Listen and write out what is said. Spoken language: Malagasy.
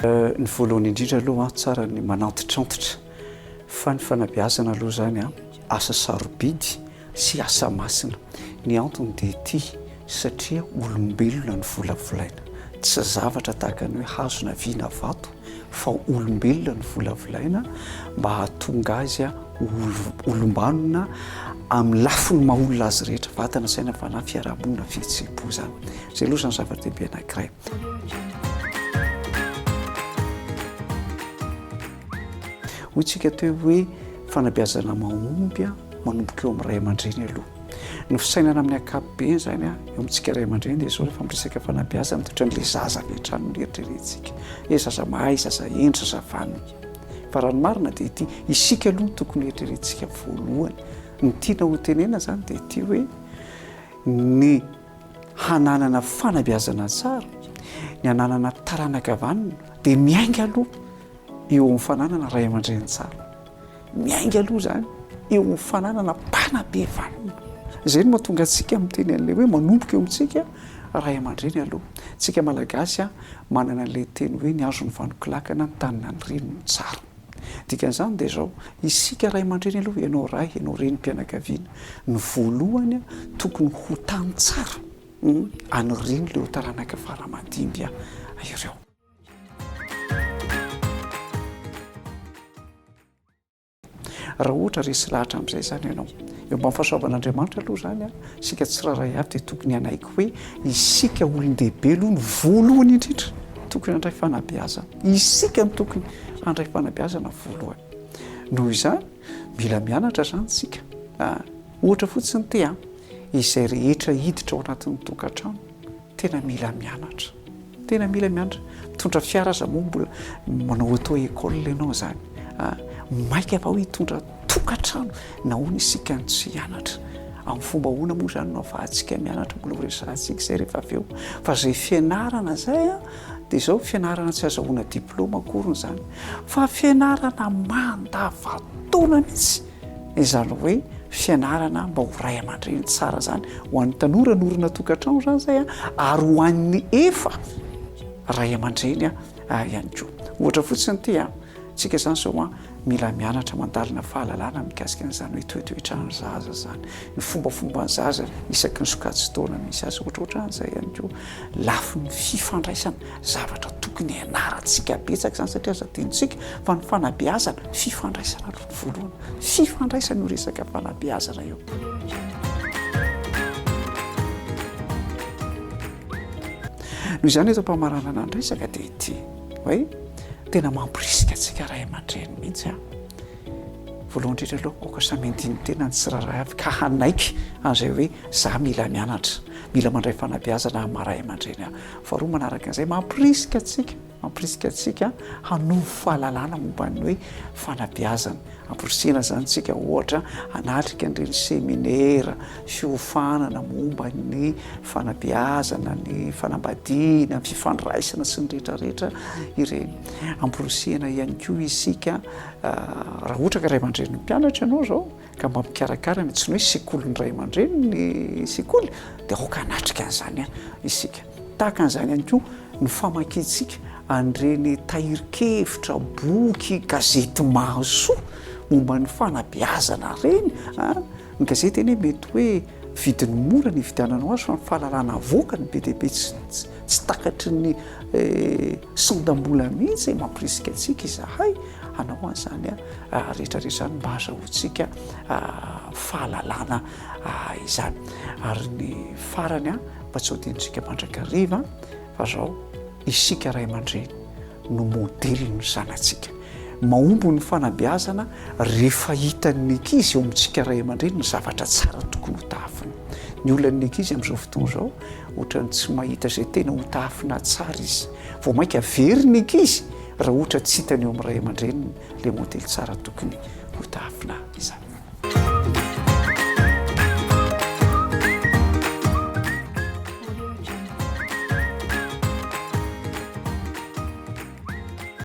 Ny voalohany indrindra aloha tsara ny manantitrantitra fa ny fanabeazana aloha zany asa sarobidy sy asa masina. Ny antony dia ity satria olombelona ny volavolaina, tsy zavatra tahaka ny hoe hazo na vy na vato fa olombelona ny volavolaina mba hahatonga azy olombanona amin'ny lafiny maha-olona azy rehetra, vatana saina fa na fiarahamonina fihetseham-po zany. Zay aloha zany zava-dehibe anankiray. Hoy tsika teo hoe fanabeazana mahomby manomboka eo amin'ny ray aman-dreny aloha. Ny fisainana amin'ny ankapobeny zany eo amintsika ray aman-dreny dia izao rehefa miresaka fanabeazana totra n'ilay zaza avy hatrany no eritreretintsika. Zaza mahay, zaza endry, zaza vanona. Fa raha ny marina dia ity isika aloha no tokony eritreretintsika voalohany. Ny tiana ho tenena zany dia ity hoe ny hananana fanabeazana tsara, ny hananana taranaka vanona dia miainga aloha eo amin'ny fananana ray aman-dreny tsara. Miainga aloha zany eo amin'ny fananana mpanabe vanona. Izay no mahatonga antsika miteny an'ilay hoe manomboka eo amintsika ray aman-dreny aloha. Tsika malagasy manana an'ilay teny hoe ny hazo ny vanonkolakana, ny tanina ny rino ny tsara. Dikan'izany dia izao isika ray aman-dreny aloha, ianao ray, ianao renim-pianakaviana, ny voalohany tokony ho tany tsara anyrino ilay ho taranaka faramadimby ireo. Raha ohatra resy lahatra amin'izay zany ianao eo mba fahasoavan'Andriamanitra aloha zany isika tsiraray avy dia tokony hanaiky hoe isika olon-dehibe aloha ny voalohany indrindra tokony handray fanabeazana. Isika ny tokony handray fanabeazana voalohany. Noho izany mila mianatra zany isika. Ohatra fotsiny ty izay rehetra hiditra ao anatin'ny tokantrano tena mila mianatra. Tena mila mianatra. Mitondra fiara aza moa mbola manao auto-école ianao zany. Maika fa hoe hitondra tokantrano nahoana isika ny tsy hianatra. Amin'ny fomba hoana moa zany no ahafahantsika mianatra, mbola ho resahantsika izay rehefa avy eo. Fa izay fianarana izay dia izao fianarana tsy azahoana diplôma akoriny zany, fa fianarana mandavan-taona mihitsy. Izany hoe fianarana mba ho ray aman-dreny tsara zany ho an'ny tanora norina tokantrano zany izay ary ho an'ny efa ray aman-dreny ihany koa. Ohatra fotsiny ty tsika zany zao mila mianatra mandalina fahalalana mikasika an'izany hoe toetoetrany zaza zany, ny fombafomba ny zaza isaky ny sokajy-taona misy azy, ohatrohatran'izay ihany koa. Lafiny fifandraisana, zavatra tokony ianarantsika betsaka zany satria aza tenitsika fa ny fanabeazana fifandraisana aloha voalohany. Fifandraisana io resaka fanabeazana io. Noho izany eto mpamaranana ny resaka dia ity hoe tena mampirisika antsika ray aman-dreny mihitsy voalohany indrindra aloha aoka samy andiny tena ny tsiraray avy ka hanaiky an'izay hoe za mila mianatra, mila mandray fanabeazana maray aman-dreny. Faharoa manaraka an'izay mampirisika antsika hanovo fahalalana momba ny hoe fanabeazana. Amporisihana zany tsika ohatra hanatrika an'ireny seminaira fiofanana momba ny fanabeazana, ny fanambadiana, ny fifandraisana sy ny rehetrarehetra ireny. Amporisihana ihany koa isika raha ohatra ka ray aman-dreny mpianatra ianao zao ka mba mikarakara ny tsy hoe sekoly ny ray aman-dreny ny sekoly dia aoka hanatrika an'izany isika. Tahaka an'izany ihany koa ny famakiantsika an'ireny tahirikevitra, boky, gazety mahasoa momba ny fanabeazana reny. Ny gazety eny mety hoe vidiny mora ny vidiananao azy fa ny fahalalana avoaka ny be dehibe tsy takatry ny sondam-bola mihitsy mampirisika antsika izahay hanao an'izany rehetrarehetra zany mba azahoantsika fahalalana izany. Ary ny farany mba tsy ho tenitsika mandrakariva fa zao isika ray aman-dreny no modely ny zanatsika. Mahomby ny fanabeazana rehefa hitan'ny ankizy eo amintsika ray aman-dreny ny zavatra tsara tokony ho tafiny. Ny olonan'ny ankizy amin'izao fotoana izao ohatrany tsy mahita izay tena ho tafina tsara izy, vao mainka very ny ankizy raha ohatra tsy hitany eo amin'ny ray aman-dreny ilay modely tsara tokony ho tafina izany.